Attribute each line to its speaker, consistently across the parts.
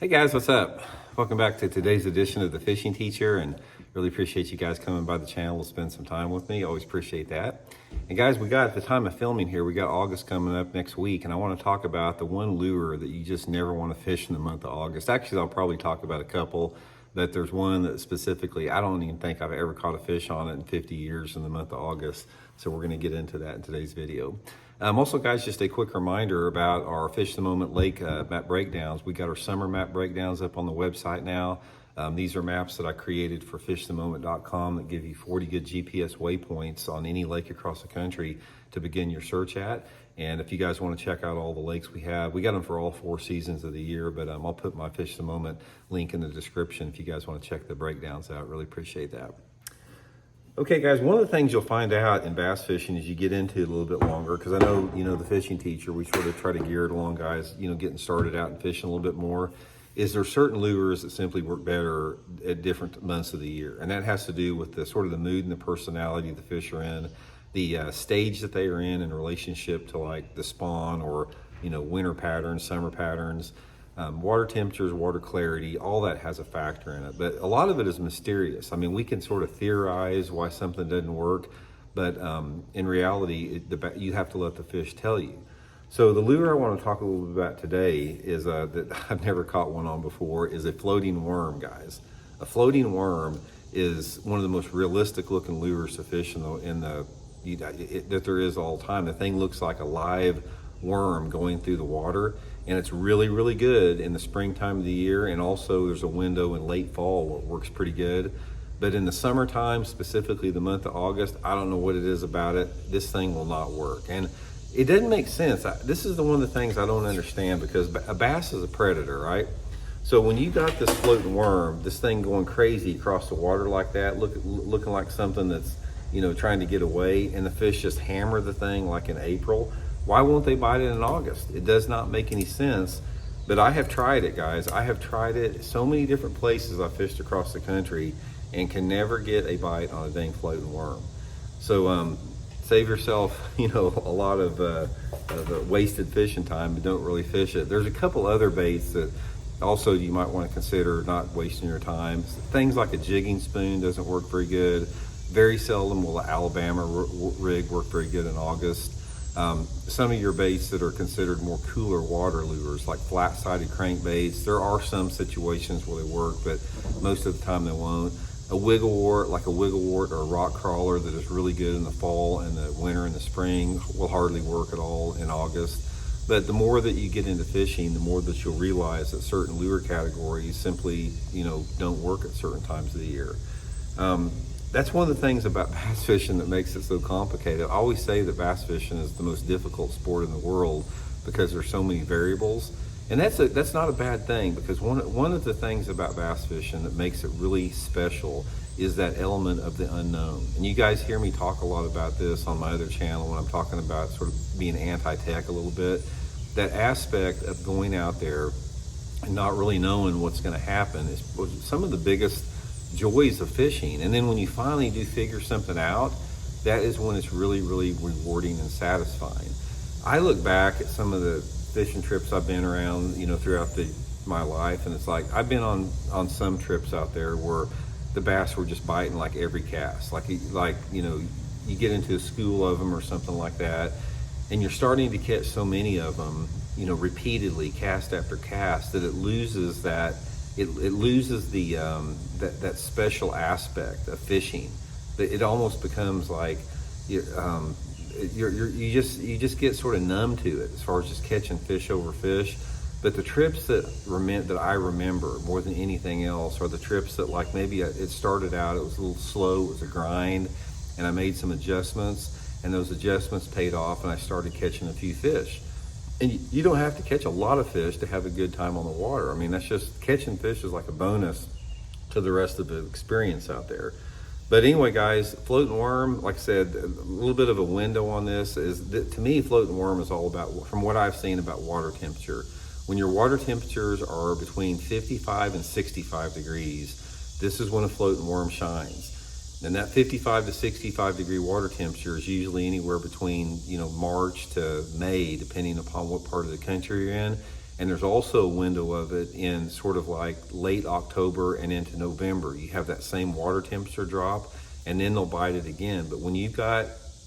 Speaker 1: Hey guys, what's up? Welcome back to today's edition of The Fishing Teacher, and really appreciate you guys coming by the channel to spend some time with me. Always appreciate that. And guys, we got, at the time of filming here, we got August coming up next week, and I want to talk about the one lure that you just never want to fish in the month of August. Actually, I'll probably talk about a couple, but there's one that specifically, I don't even think I've ever caught a fish on it in 50 years in the month of August. So we're going to get into that in today's video. Also, guys, just a quick reminder about our Fish the Moment Lake map breakdowns. We got our summer map breakdowns up on the website now. These are maps that I created for fishthemoment.com that give you 40 good GPS waypoints on any lake across the country to begin your search at. And if you guys want to check out all the lakes we have, we got them for all 4 seasons of the year, but I'll put my Fish the Moment link in the description if you guys want to check the breakdowns out. Really appreciate that. Okay guys, one of the things you'll find out in bass fishing as you get into it a little bit longer, because I know, the fishing teacher, we sort of try to gear it along guys, getting started out and fishing a little bit more, is there certain lures that simply work better at different months of the year. And that has to do with the sort of the mood and the personality the fish are in, the stage that they are in relationship to like the spawn or, winter patterns, summer patterns. Water temperatures, water clarity, all that has a factor in it. But a lot of it is mysterious. I mean, we can sort of theorize why something doesn't work, but in reality, you have to let the fish tell you. So the lure I want to talk a little bit about today is that I've never caught one on before, is a floating worm, guys. A floating worm is one of the most realistic looking lures to fish that there is all the time. The thing looks like a live worm going through the water, and it's really, really good in the springtime of the year, and also there's a window in late fall where it works pretty good. But in the summertime, specifically the month of August, I don't know what it is about it, this thing will not work. And it doesn't make sense. This is one of the things I don't understand, because a bass is a predator, right? So when you got this floating worm, this thing going crazy across the water like that, looking like something that's trying to get away, and the fish just hammer the thing like in April, why won't they bite it in August? It does not make any sense. But I have tried it, guys. I have tried it so many different places. I fished across the country and can never get a bite on a dang floating worm. So save yourself, a lot of wasted fishing time, but don't really fish it. There's a couple other baits that also you might want to consider not wasting your time. Things like a jigging spoon doesn't work very good. Very seldom will an Alabama rig work very good in August. Some of your baits that are considered more cooler water lures, like flat-sided crankbaits, there are some situations where they work, but most of the time they won't. A wiggle wart, like a wiggle wart or a rock crawler that is really good in the fall and the winter and the spring, will hardly work at all in August. But the more that you get into fishing, the more that you'll realize that certain lure categories simply, don't work at certain times of the year. That's one of the things about bass fishing that makes it so complicated. I always say that bass fishing is the most difficult sport in the world because there's so many variables. And that's not a bad thing, because one of the things about bass fishing that makes it really special is that element of the unknown. And you guys hear me talk a lot about this on my other channel when I'm talking about sort of being anti-tech a little bit. That aspect of going out there and not really knowing what's going to happen is some of the biggest joys of fishing. And then when you finally do figure something out, that is when it's really, really rewarding and satisfying. I look back at some of the fishing trips I've been around, throughout my life, and it's like I've been on some trips out there where the bass were just biting like every cast. You get into a school of them or something like that, and you're starting to catch so many of them, repeatedly, cast after cast, that it loses that. It loses the that special aspect of fishing. It almost becomes like you just get sort of numb to it as far as just catching fish over fish. But the trips that I remember more than anything else are the trips that, like, maybe it started out, it was a little slow, it was a grind, and I made some adjustments, and those adjustments paid off, and I started catching a few fish. And you don't have to catch a lot of fish to have a good time on the water. I mean, that's just, catching fish is like a bonus to the rest of the experience out there. But anyway, guys, floating worm, like I said, a little bit of a window on this is that, to me, floating worm is all about, from what I've seen, about water temperature. When your water temperatures are between 55 and 65 degrees, this is when a floating worm shines. And that 55 to 65 degree water temperature is usually anywhere between, March to May, depending upon what part of the country you're in. And there's also a window of it in sort of like late October and into November. You have that same water temperature drop, and then they'll bite it again. But when you've got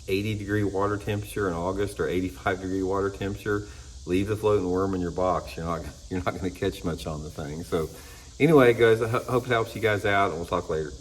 Speaker 1: 80-degree water temperature in August or 85-degree water temperature, leave the floating worm in your box. You're not going to catch much on the thing. So anyway, guys, I hope it helps you guys out, and we'll talk later.